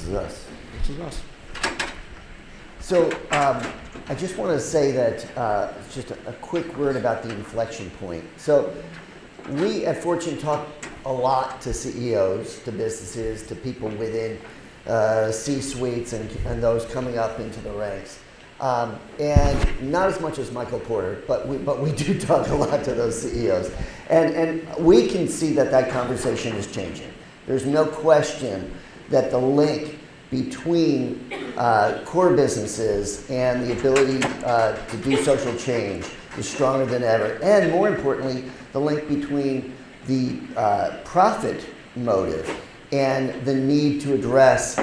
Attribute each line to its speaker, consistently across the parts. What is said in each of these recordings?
Speaker 1: is us.
Speaker 2: This is us.
Speaker 1: So I just want to say that just a quick word about the inflection point. So we at Fortune talk a lot to CEOs, to businesses, to people within C-suites and those coming up into the ranks. And not as much as Michael Porter, but we do talk a lot to those CEOs. And we can see that conversation is changing. There's no question that the link between core businesses and the ability to do social change is stronger than ever. And more importantly, the link between the profit motive and the need to address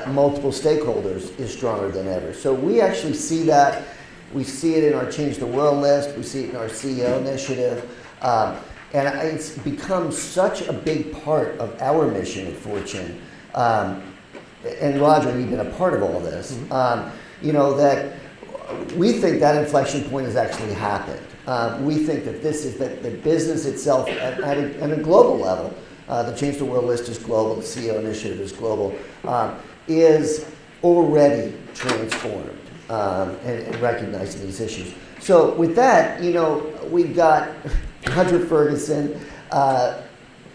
Speaker 1: multiple stakeholders is stronger than ever. So we actually see that. We see it in our Change the World list. We see it in our CEO initiative. And it's become such a big part of our mission at Fortune. And Roger, you've been a part of all this. Mm-hmm. That we think that inflection point has actually happened. We think that this is that the business itself at a global level, the Change the World list is global, the CEO initiative is global, is already transformed and recognizing these issues. So with that, we've got Roger Ferguson.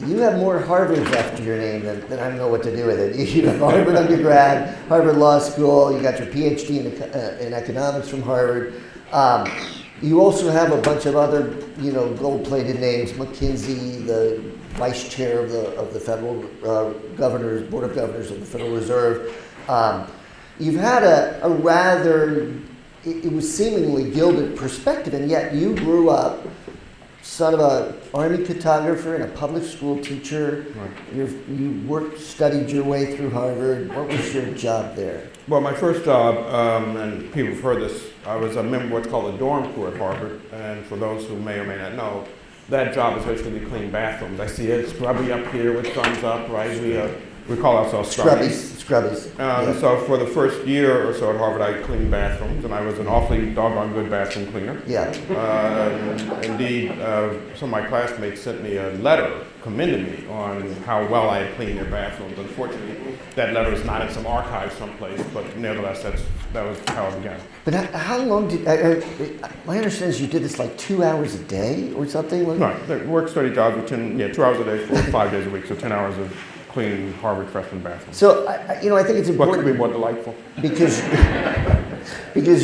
Speaker 1: You have more Harvards after your name than I don't know what to do with it. You have Harvard undergrad, Harvard Law School, you got your PhD in economics from Harvard. You also have a bunch of other, gold-plated names, McKinsey, the vice chair of the federal governors, board of governors of the Federal Reserve. You've had a rather, it was seemingly gilded perspective, and yet you grew up son of an Army cartographer and a public school teacher. Right. You studied your way through Harvard. What was your job there?
Speaker 2: Well, my first job, and people have heard this, I was a member of what's called the dorm crew at Harvard. And for those who may or may not know, that job is basically to clean bathrooms. I see it scrubby up here with thumbs up, right? We call ourselves scrubbies.
Speaker 1: Yeah.
Speaker 2: So for the first year or so at Harvard, I cleaned bathrooms, and I was an awfully doggone good bathroom cleaner.
Speaker 1: Yeah.
Speaker 2: Indeed, some of my classmates sent me a letter commending me on how well I had cleaned their bathrooms. Unfortunately, that letter is not in some archive someplace, but nevertheless, that was how it began.
Speaker 1: But how long did, my understanding is you did this like 2 hours a day or something?
Speaker 2: Right, the work-study jobs were 2 hours a day for 5 days a week, so 10 hours of cleaning Harvard freshman bathrooms.
Speaker 1: So, I think it's important.
Speaker 2: What could be more delightful?
Speaker 1: Because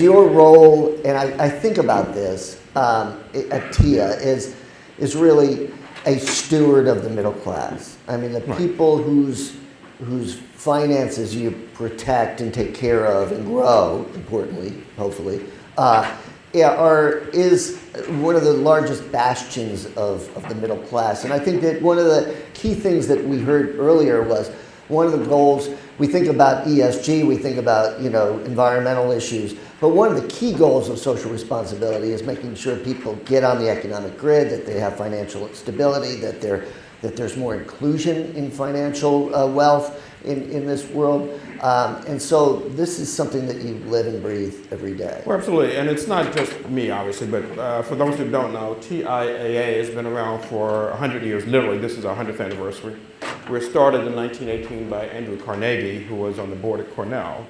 Speaker 1: your role, and I think about this at TIAA, is really a steward of the middle class. I mean, the people whose finances you protect and take care of and grow, importantly, hopefully, is one of the largest bastions of the middle class. And I think that one of the key things that we heard earlier was one of the goals, we think about ESG, we think about environmental issues, but one of the key goals of social responsibility is making sure people get on the economic grid, that they have financial stability, that there's more inclusion in financial wealth in this world. And so this is something that you live and breathe every day.
Speaker 2: Well, absolutely. And it's not just me, obviously, but for those who don't know, TIAA has been around for 100 years. Literally, this is our 100th anniversary. We were started in 1918 by Andrew Carnegie, who was on the board at Cornell.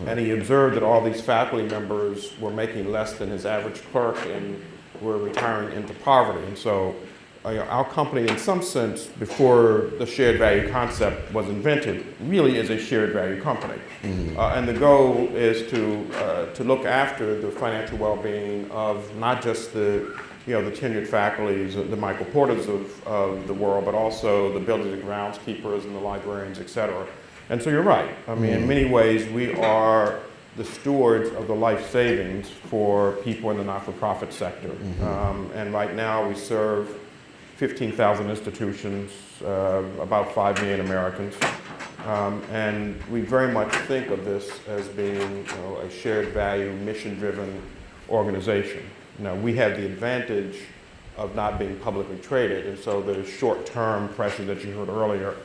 Speaker 2: And he observed that all these faculty members were making less than his average clerk and were retiring into poverty. And so our company, in some sense, before the shared value concept was invented, really is a shared value company. Mm-hmm. And the goal is to look after the financial well-being of not just the tenured faculties, the Michael Porters of the world, but also the buildings and groundskeepers and the librarians, et cetera. And so you're right. I mean, in many ways, we are the stewards of the life savings for people in the not-for-profit sector. Mm-hmm. And right now, we serve 15,000 institutions, about 5 million Americans. And we very much think of this as being a shared value, mission-driven organization. Now, we have the advantage of not being publicly traded, and so the short-term pressure that you heard earlier,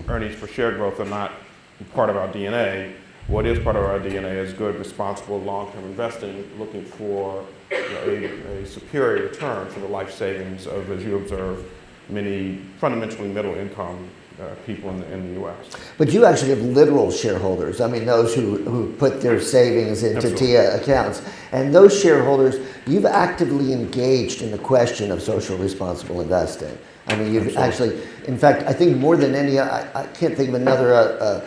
Speaker 2: earnings per share growth are not part of our DNA. What is part of our DNA is good, responsible, long-term investing, looking for a superior return for the life savings of, as you observe, many fundamentally middle-income people in the U.S.
Speaker 1: But you actually have literal shareholders. I mean, those who put their savings into
Speaker 2: Absolutely.
Speaker 1: TIAA accounts. And those shareholders, you've actively engaged in the question of social responsible investing. I mean, you've
Speaker 2: Absolutely.
Speaker 1: actually, in fact, I think more than any, I can't think of another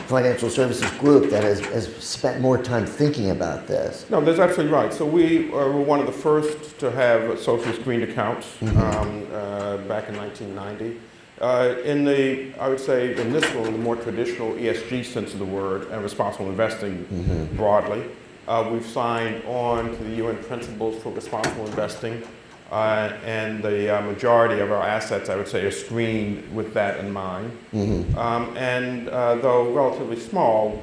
Speaker 1: financial services group that has spent more time thinking about this.
Speaker 2: No, that's absolutely right. So we were one of the first to have socially screened accounts back in 1990. I would say in this one, the more traditional ESG sense of the word and responsible investing broadly, we've signed on to the UN Principles for Responsible Investing, and the majority of our assets, I would say, are screened with that in mind. And though relatively small,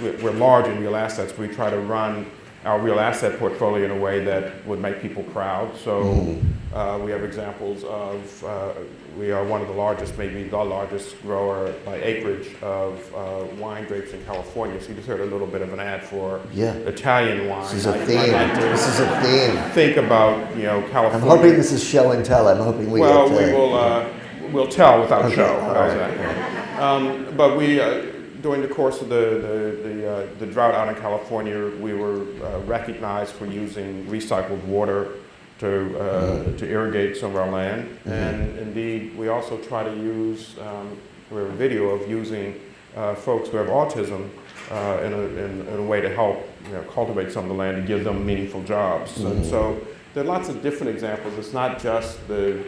Speaker 2: we're large in real assets. We try to run our real asset portfolio in a way that would make people proud. So we have examples of, we are one of the largest, maybe the largest grower by acreage of wine grapes in California. So you just heard a little bit of an ad for Italian wine.
Speaker 1: This is a theme. This is a theme.
Speaker 2: Think about, California.
Speaker 1: I'm hoping this is show and tell. I'm hoping we
Speaker 2: Well,
Speaker 1: get
Speaker 2: we'll tell without
Speaker 1: Okay,
Speaker 2: show.
Speaker 1: all
Speaker 2: How's
Speaker 1: right.
Speaker 2: that? But we, during the course of the drought out in California, we were recognized for using recycled water to irrigate some of our land. And indeed, we also try to use, we have a video of using folks who have autism in a way to help cultivate some of the land to give them meaningful jobs. And so there are lots of different examples. It's not just the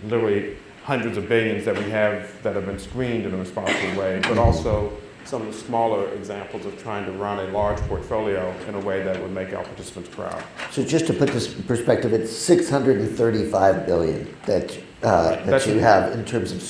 Speaker 2: literally hundreds of billions that we have that have been screened in a responsible way, but also some of the smaller examples of trying to run a large portfolio in a way that would make our participants proud.
Speaker 1: So just to put this in perspective, it's $635 billion that you have in terms of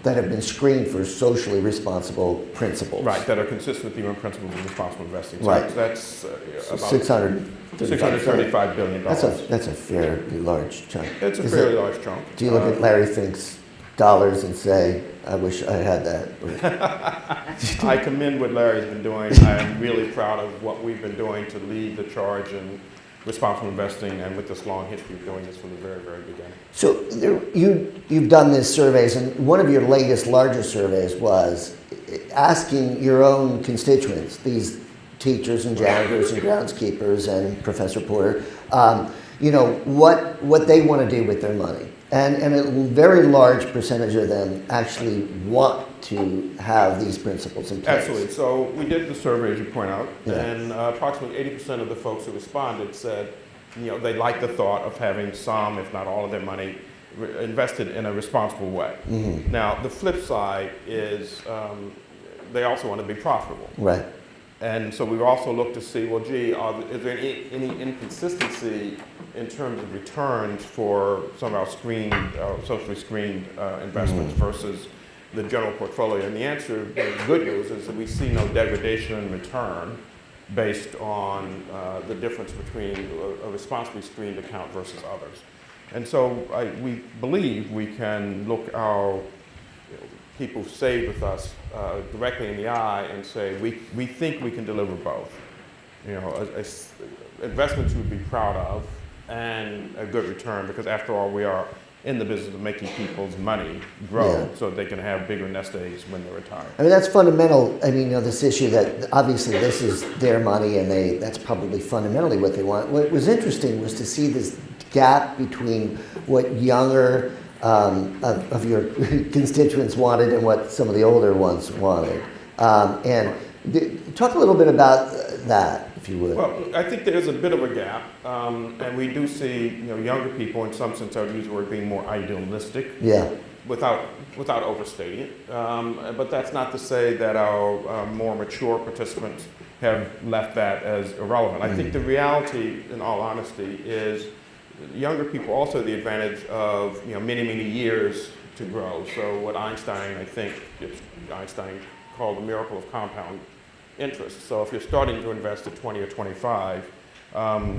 Speaker 1: that have been screened for socially responsible principles.
Speaker 2: Right, that are consistent with the UN Principles of Responsible Investing. So
Speaker 1: Right.
Speaker 2: that's about
Speaker 1: $635
Speaker 2: billion.
Speaker 1: That's a fairly large chunk.
Speaker 2: It's a fairly large chunk.
Speaker 1: Do you look at Larry Fink's dollars and say, I wish I had that?
Speaker 2: I commend what Larry's been doing. I am really proud of what we've been doing to lead the charge in responsible investing, and with this long history of doing this from the very, very beginning.
Speaker 1: So you've done these surveys, and one of your latest, largest surveys was asking your own constituents, these teachers and janitors and groundskeepers and Professor Porter, what they want to do with their money. And a very large percentage of them actually want to have these principles in place.
Speaker 2: Absolutely. So we did the survey, as you point out, and approximately 80% of the folks who responded said, they like the thought of having some, if not all of their money invested in a responsible way. Now, the flip side is they also want to be profitable.
Speaker 1: Right.
Speaker 2: And so we've also looked to see, well, gee, is there any inconsistency in terms of returns for some of our socially screened investments versus the general portfolio? And the answer, the good news, is that we see no degradation in return based on the difference between a responsibly screened account versus others. And so we believe we can look our people saved with us directly in the eye and say, we think we can deliver both. Investments we'd be proud of and a good return, because after all, we are in the business of making people's money grow so they can have bigger nest eggs when they retire.
Speaker 1: I mean, that's fundamental. I mean, this issue that obviously this is their money and that's probably fundamentally what they want. What was interesting was to see this gap between what younger of your constituents wanted and what some of the older ones wanted. And talk a little bit about that, if you would.
Speaker 2: Well, I think there is a bit of a gap, and we do see younger people, in some sense I would use the word, being more idealistic.
Speaker 1: Yeah.
Speaker 2: Without overstating it. But that's not to say that our more mature participants have left that as irrelevant. I think the reality, in all honesty, is younger people also have the advantage of many, many years to grow. So what Einstein called the miracle of compound interest. So if you're starting to invest at 20 or 25,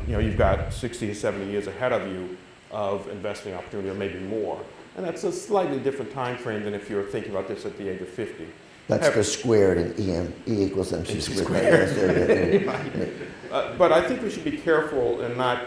Speaker 2: you've got 60 to 70 years ahead of you of investing opportunity, or maybe more. And that's a slightly different time frame than if you're thinking about this at the age of 50.
Speaker 1: That's the squared in E equals MC squared.
Speaker 2: But I think we should be careful and not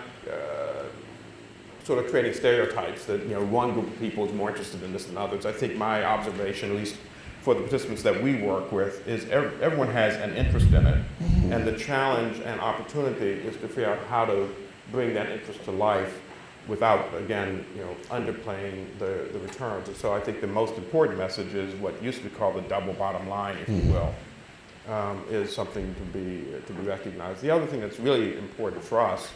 Speaker 2: sort of creating stereotypes that one group of people is more interested in this than others. I think my observation, at least for the participants that we work with, is everyone has an interest in it, and the challenge and opportunity is to figure out how to bring that interest to life without, again, underplaying the returns. And so I think the most important message is what used to be called the double bottom line, if you will, is something to be recognized. The other thing that's really important for us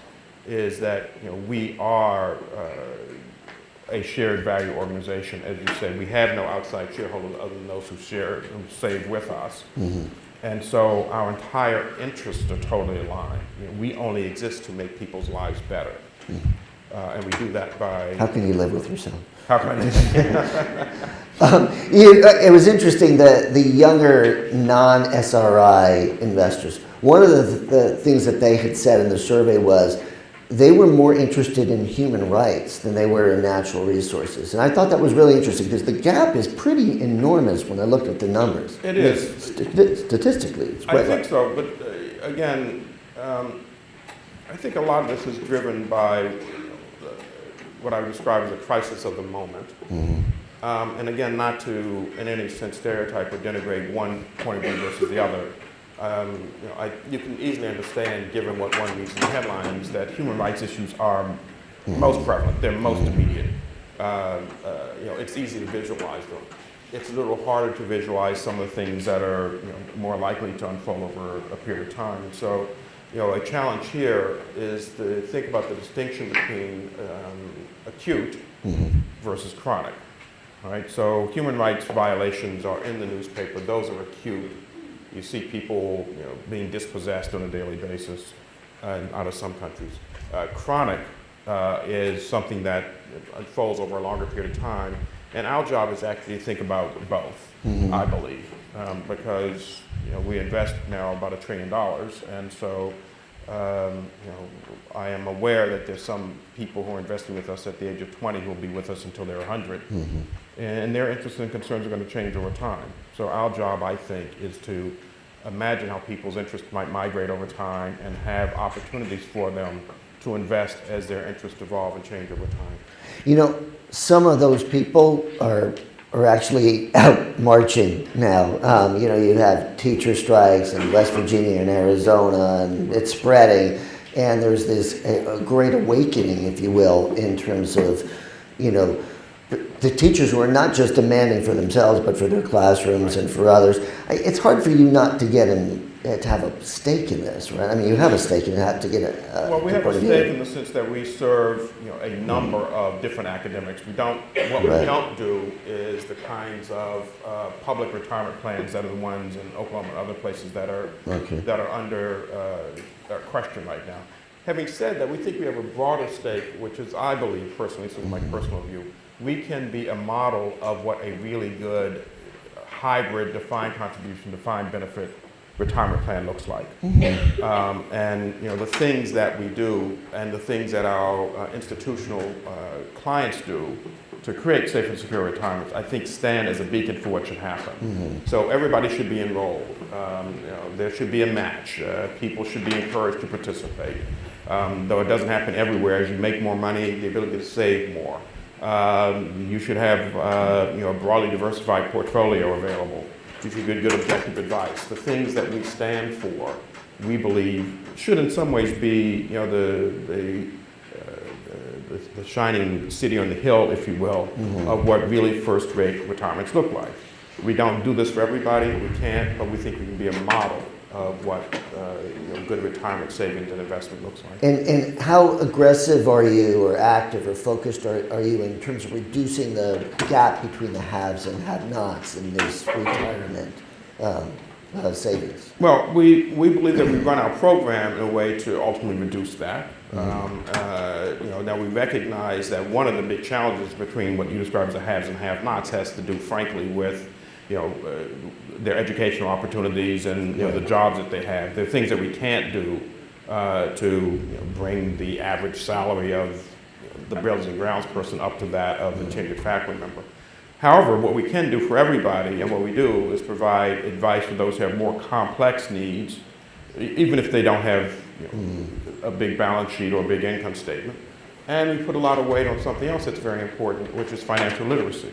Speaker 2: is that we are a shared value organization. As you say, we have no outside shareholders other than those who save with us. And so our entire interests are totally aligned. We only exist to make people's lives better. And we do that by...
Speaker 1: How can you live with yourself?
Speaker 2: How can I do
Speaker 1: It was interesting that the younger non-SRI investors, one of the things that they had said in the survey was they were more interested in human rights than they were in natural resources. And I thought that was really interesting because the gap is pretty enormous when I looked at the numbers.
Speaker 2: It is.
Speaker 1: Statistically, it's quite
Speaker 2: I think so, but again, I think a lot of this is driven by what I would describe as a crisis of the moment. And again, not to, in any sense, stereotype or denigrate one point of view versus the other. You can easily understand, given what one reads in the headlines, that human rights issues are most prevalent. They're most immediate. It's easy to visualize them. It's a little harder to visualize some of the things that are more likely to unfold over a period of time. And so, a challenge here is to think about the distinction between acute versus chronic. All right, so human rights violations are in the newspaper. Those are acute. You see people being dispossessed on a daily basis out of some countries. Chronic is something that unfolds over a longer period of time. And our job is actually to think about both, I believe, because we invest now about $1 trillion. And so I am aware that there's some people who are investing with us at the age of 20 who will be with us until they're 100. And their interests and concerns are going to change over time. So our job, I think, is to imagine how people's interests might migrate over time and have opportunities for them to invest as their interests evolve and change over time.
Speaker 1: Some of those people are actually out marching now. You have teacher strikes in West Virginia and Arizona, and it's spreading. And there's this a great awakening, if you will, in terms of, the teachers who are not just demanding for themselves, but for their classrooms and for others. It's hard for you not to get to have a stake in this, right? I mean, you have a stake in it to get a
Speaker 2: well, we have a stake in the sense that we serve, a number of different academics. What we don't do is the kinds of public retirement plans that are the ones in Oklahoma and other places that are under question right now. Having said that, we think we have a broader stake, which is, I believe, personally, this is my personal view, we can be a model of what a really good hybrid defined contribution, defined benefit retirement plan looks like. And the things that we do and the things that our institutional clients do to create safe and secure retirements, I think stand as a beacon for what should happen. So everybody should be enrolled. There should be a match. People should be encouraged to participate. Though it doesn't happen everywhere, as you make more money, the ability to save more. You should have a broadly diversified portfolio available. You should get good objective advice. The things that we stand for, we believe, should in some ways be the shining city on the hill, if you will, of what really first-rate retirements look like. We don't do this for everybody. We can't, but we think we can be a model of what good retirement savings and investment looks like.
Speaker 1: And how aggressive are you, or active or focused are you in terms of reducing the gap between the haves and have-nots in this retirement savings?
Speaker 2: Well, we believe that we run our program in a way to ultimately reduce that. Now we recognize that one of the big challenges between what you describe as the haves and have-nots has to do, frankly, with their educational opportunities and the jobs that they have. There are things that we can't do to bring the average salary of the buildings and grounds person up to that of the tenured faculty member. However, what we can do for everybody, and what we do, is provide advice for those who have more complex needs, even if they don't have a big balance sheet or a big income statement. And we put a lot of weight on something else that's very important, which is financial literacy.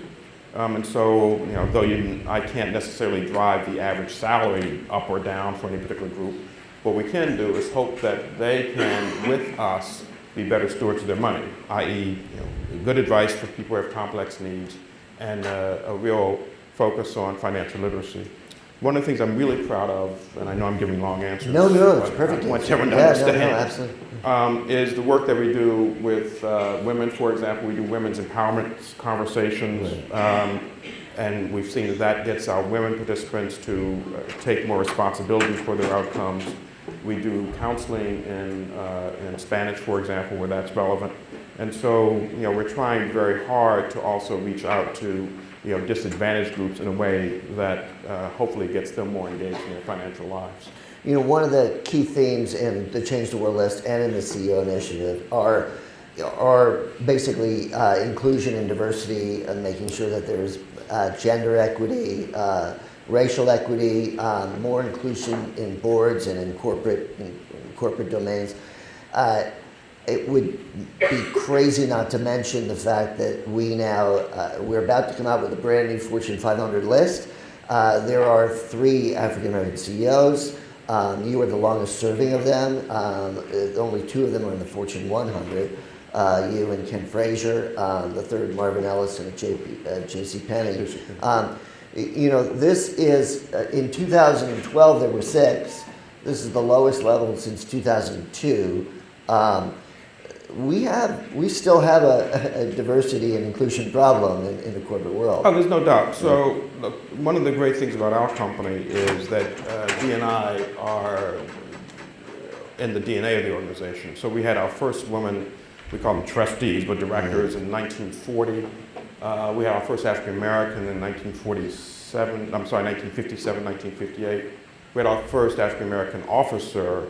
Speaker 2: And so, though I can't necessarily drive the average salary up or down for any particular group, what we can do is hope that they can, with us, be better stewards of their money, i.e., good advice for people who have complex needs and a real focus on financial literacy. One of the things I'm really proud of, and I know I'm giving long answers.
Speaker 1: No, it's perfect.
Speaker 2: I want everyone to understand.
Speaker 1: Absolutely.
Speaker 2: Is the work that we do with women, for example. We do women's empowerment conversations, and we've seen that gets our women participants to take more responsibility for their outcomes. We do counseling in Spanish, for example, where that's relevant. And so, we're trying very hard to also reach out to disadvantaged groups in a way that hopefully gets them more engaged in their financial lives.
Speaker 1: One of the key themes in the Change the World list and in the CEO initiative are basically inclusion and diversity and making sure that there's gender equity, racial equity, more inclusion in boards and in corporate domains. It would be crazy not to mention the fact that we're about to come out with a brand new Fortune 500 list. There are 3 African American CEOs. You are the longest serving of them. Only 2 of them are in the Fortune 100. You and Ken Frazier, the third Marvin Ellison at J.C. Penney. This is, in 2012 there were 6. This is the lowest level since 2002. We still have a diversity and inclusion problem in the corporate world.
Speaker 2: Oh, there's no doubt. So, look, one of the great things about our company is that D&I are in the DNA of the organization. So we had our first women, we call them trustees, but directors in 1940. We had our first African American in 1957, 1958. We had our first African American officer,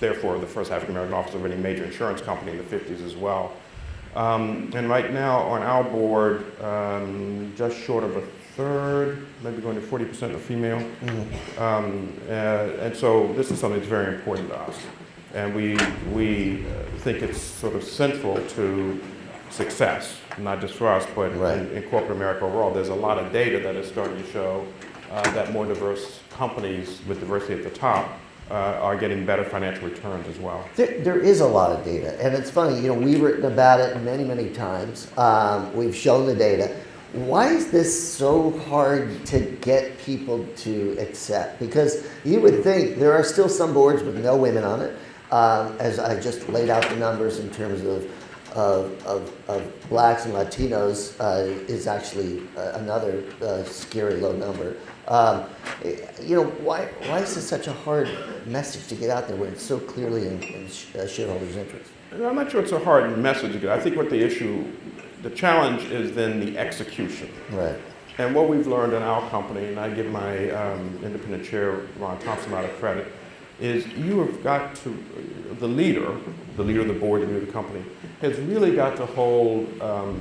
Speaker 2: therefore the first African American officer of any major insurance company in the 50s as well. And right now on our board, just short of a third, maybe going to 40% are female. And so this is something that's very important to us. And we think it's sort of central to success, not just for us, but in corporate America overall. There's a lot of data that is starting to show that more diverse companies with diversity at the top are getting better financial returns as well.
Speaker 1: There is a lot of data, and it's funny, we've written about it many, many times. We've shown the data. Why is this so hard to get people to accept? Because you would think there are still some boards with no women on it, as I just laid out the numbers in terms of blacks and Latinos is actually another scary low number. Why is this such a hard message to get out there when it's so clearly in shareholders' interest?
Speaker 2: I'm not sure it's a hard message to get. I think what the challenge is then the execution.
Speaker 1: Right.
Speaker 2: And what we've learned in our company, and I give my independent chair, Ron Thompson, a lot of credit, is you have got to, the leader of the board, the leader of the company, has really got to hold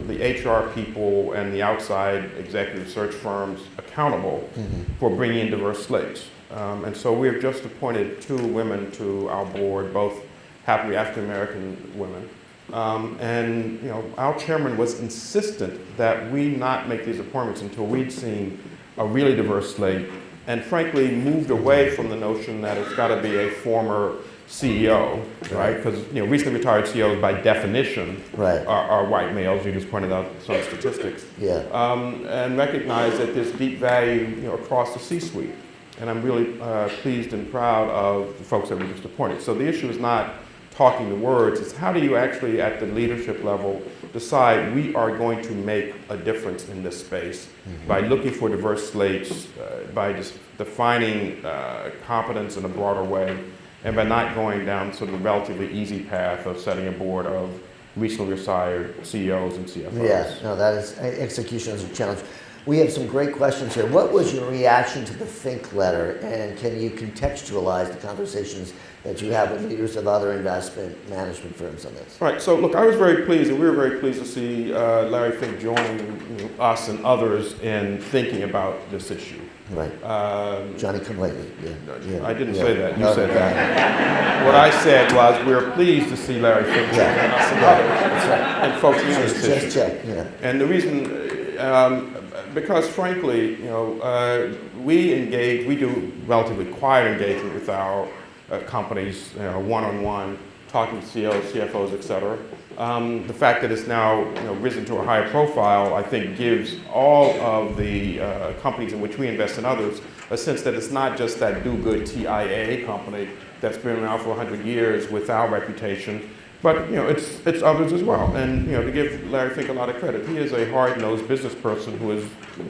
Speaker 2: the HR people and the outside executive search firms accountable for bringing in diverse slates. And so we have just appointed 2 women to our board, both happily African-American women. And our chairman was insistent that we not make these appointments until we'd seen a really diverse slate, and frankly moved away from the notion that it's got to be a former CEO, right? Because recently retired CEOs by definition are white males. You just pointed out some statistics. And recognize that there's deep value across the C-suite. And I'm really pleased and proud of the folks that we just appointed. So the issue is not talking the words, it's how do you actually at the leadership level decide we are going to make a difference in this space by looking for diverse slates, by just defining competence in a broader way, and by not going down sort of a relatively easy path of setting a board of recently retired CEOs and CFOs.
Speaker 1: Yeah, no, that is, execution is a challenge. We have some great questions here. What was your reaction to the Think letter, and can you contextualize the conversations that you have with leaders of other investment management firms on this?
Speaker 2: Right. So look, I was very pleased, and we were very pleased to see Larry Fink join us and others in thinking about this issue.
Speaker 1: Right. Johnny come lately. Yeah.
Speaker 2: I didn't say that. You said that. What I said was we were pleased to see Larry Fink join us and others.
Speaker 1: That's right.
Speaker 2: And focus on this issue.
Speaker 1: Just check. Yeah.
Speaker 2: And the reason, because frankly, we do relatively quiet engagement with our companies, one-on-one, talking to CEOs, CFOs, et cetera. The fact that it's now risen to a higher profile, I think, gives all of the companies in which we invest and others a sense that it's not just that do-good TIAA company that's been around for 100 years with our reputation, but it's others as well. And to give Larry Fink a lot of credit, he is a hard-nosed business person who has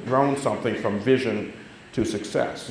Speaker 2: grown something from vision to success.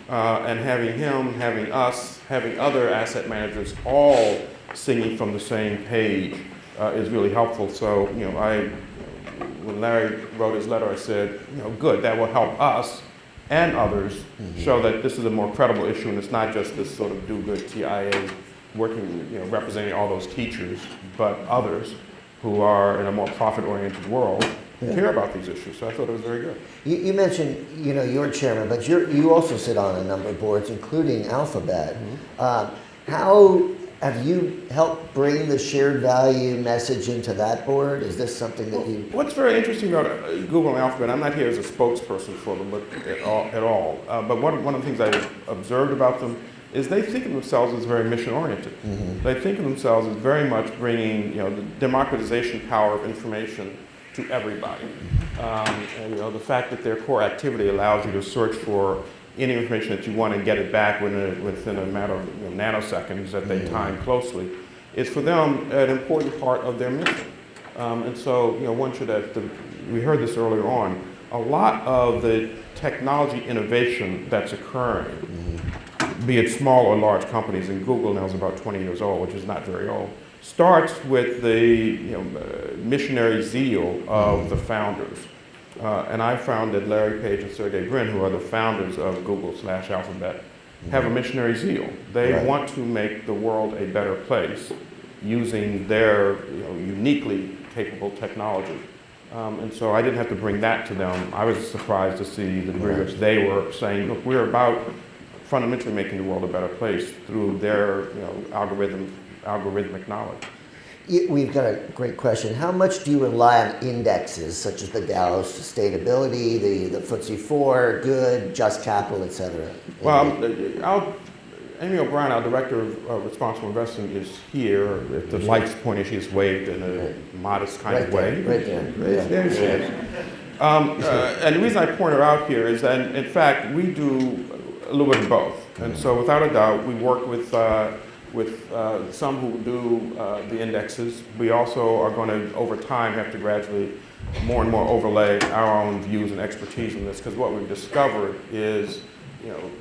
Speaker 2: And having him, having us, having other asset managers all singing from the same page is really helpful. So when Larry wrote his letter, I said, good, that will help us and others show that this is a more credible issue, and it's not just this sort of do-good TIA working, representing all those teachers, but others who are in a more profit-oriented world care about these issues. So I thought it was very good.
Speaker 1: You mentioned, you're chairman, but you also sit on a number of boards, including Alphabet. How have you helped bring the shared value message into that board? Is this something that you...
Speaker 2: What's very interesting about Google and Alphabet, I'm not here as a spokesperson for them at all, but one of the things I observed about them is they think of themselves as very mission-oriented. They think of themselves as very much bringing the democratization power of information to everybody. And the fact that their core activity allows you to search for any information that you want and get it back within a matter of nanoseconds that they time closely is for them an important part of their mission. And so one should have we heard this earlier on, a lot of the technology innovation that's occurring, be it small or large companies, and Google now is about 20 years old, which is not very old, starts with the missionary zeal of the founders. And I found that Larry Page and Sergey Brin, who are the founders of Google/Alphabet, have a missionary zeal. They want to make the world a better place using their uniquely capable technology. And so I didn't have to bring that to them. I was surprised to see the degree which they were saying, look, we're about fundamentally making the world a better place through their algorithmic knowledge.
Speaker 1: We've got a great question. How much do you rely on indexes such as the Dow Sustainability, the FTSE 4, Good, Just Capital, et cetera?
Speaker 2: Well, Amy O'Brien, our Director of Responsible Investing, is here. If the lights pointing, she is waved in a modest kind of way.
Speaker 1: Right there.
Speaker 2: There she is. And the reason I point her out here is that, in fact, we do a little bit of both. And so, without a doubt, we work with some who do the indexes. We also are going to, over time, have to gradually more and more overlay our own views and expertise in this, because what we've discovered is,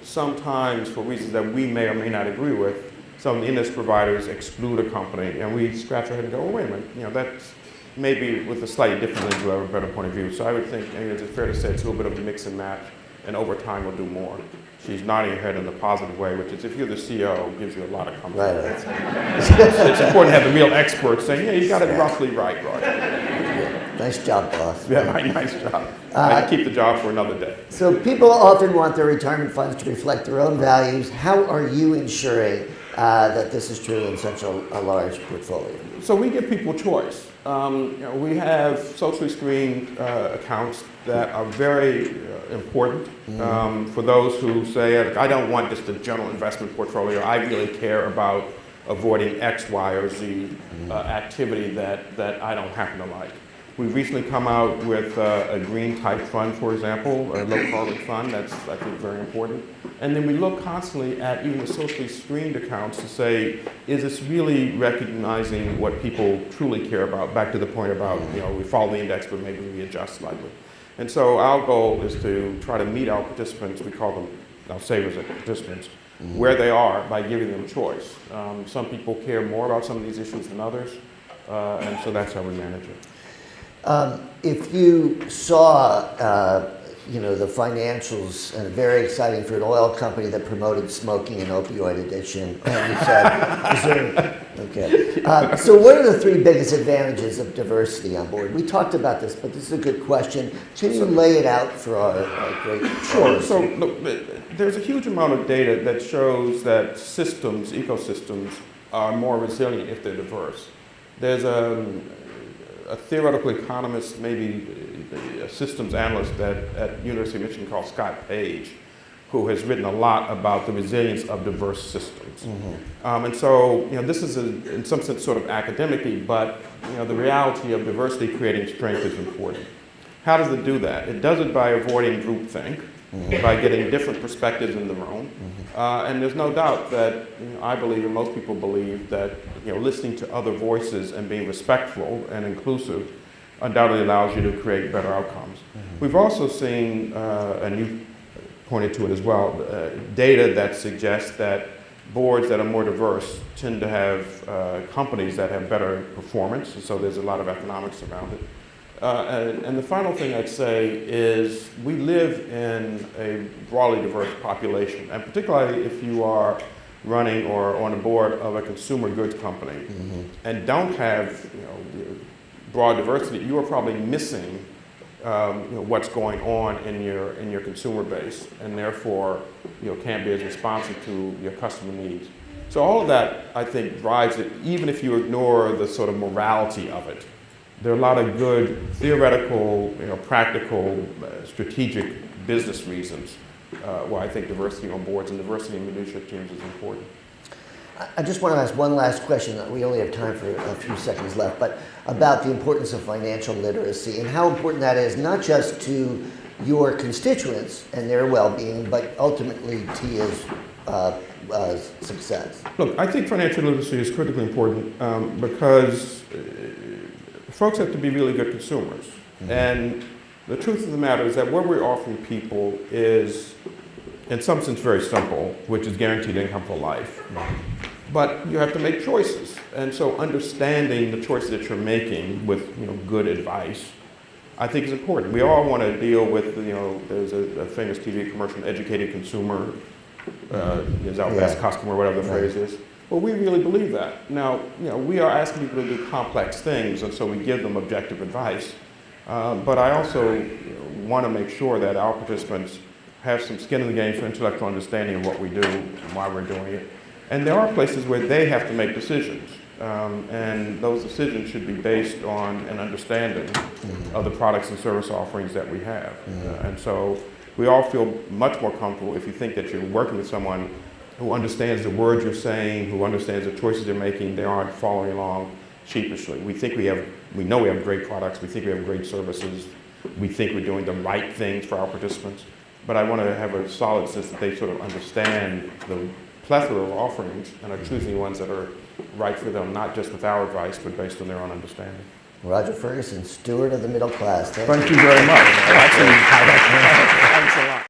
Speaker 2: sometimes for reasons that we may or may not agree with, some of the index providers exclude a company, and we scratch our head and go, oh, wait a minute, that's maybe with a slightly different lens, we'll have a better point of view. So I would think, is it fair to say it's a little bit of a mix and match, and over time we'll do more. She's nodding her head in a positive way, which is, if you're the CEO, gives you a lot of comfort.
Speaker 1: Right.
Speaker 2: It's important to have the real experts saying, yeah, you got it roughly right, Roy.
Speaker 1: Nice job, boss.
Speaker 2: Yeah, nice job. I can keep the job for another day.
Speaker 1: So people often want their retirement funds to reflect their own values. How are you ensuring that this is true in such a large portfolio?
Speaker 2: So we give people choice. We have socially screened accounts that are very important for those who say, I don't want just a general investment portfolio. I really care about avoiding X, Y, or Z activity that I don't happen to like. We've recently come out with a green type fund, for example, a low carbon fund. That's, I think, very important. And then we look constantly at even the socially screened accounts to say, is this really recognizing what people truly care about? Back to the point about, we follow the index, but maybe we adjust slightly. And so our goal is to try to meet our participants, we call them our savers and participants, where they are by giving them choice. Some people care more about some of these issues than others, and so that's how we manage it.
Speaker 1: If you saw you know, the financials, and very exciting for an oil company that promoted smoking and opioid addiction. And you said, okay. So what are the three biggest advantages of diversity on board? We talked about this, but this is a good question. Can you lay it out for our great
Speaker 2: Sure. So look, there's a huge amount of data that shows that systems, ecosystems, are more resilient if they're diverse. There's a theoretical economist, maybe a systems analyst at University of Michigan called Scott Page, who has written a lot about the resilience of diverse systems. Mm-hmm. And so, you know, this is in some sense sort of academic-y, but you know, the reality of diversity creating strength is important. How does it do that? It does it by avoiding groupthink, mm-hmm. by getting different perspectives in the room. Mm-hmm. And there's no doubt that, you know, I believe, and most people believe, that you know, listening to other voices and being respectful and inclusive undoubtedly allows you to create better outcomes. Mm-hmm. We've also seen, and you pointed to it as well, data that suggests that boards that are more diverse tend to have companies that have better performance, and so there's a lot of economics around it. And the final thing I'd say is we live in a broadly diverse population, and particularly if you are running or on a board of a consumer goods company, mm-hmm. and don't have, you know, broad diversity, you are probably missing you know, what's going on in your consumer base, and therefore, you know, can't be as responsive to your customer needs. So all of that, I think, drives it, even if you ignore the sort of morality of it. There are a lot of good theoretical, you know, practical, strategic business reasons why I think diversity on boards and diversity in leadership teams is important.
Speaker 1: I just want to ask one last question. We only have time for a few seconds left, but about the importance of financial literacy and how important that is, not just to your constituents and their well-being, but ultimately TIAA's success.
Speaker 2: Look, I think financial literacy is critically important because folks have to be really good consumers. Mm-hmm. And the truth of the matter is that what we're offering people is, in some sense, very simple, which is guaranteed income for life. Mm-hmm. But you have to make choices. And so understanding the choices that you're making with, you know, good advice, I think is important. We all want to deal with, you know, there's a famous TV commercial, educated consumer is our best customer, whatever the phrase is. Well, we really believe that. Now, you know, we are asking people to do complex things, and so we give them objective advice. But I also want to make sure that our participants have some skin in the game for intellectual understanding of what we do and why we're doing it. And there are places where they have to make decisions. And those decisions should be based on an understanding mm-hmm. of the products and service offerings that we have. Mm-hmm. And so we all feel much more comfortable if you think that you're working with someone who understands the words you're saying, who understands the choices they're making. They aren't following along sheepishly. We know we have great products. We think we have great services. We think we're doing the right things for our participants. But I want to have a solid sense that they sort of understand the plethora of offerings and are choosing ones that are right for them, not just with our advice, but based on their own understanding.
Speaker 1: Roger Ferguson, steward of the middle class.
Speaker 2: Thank you very much.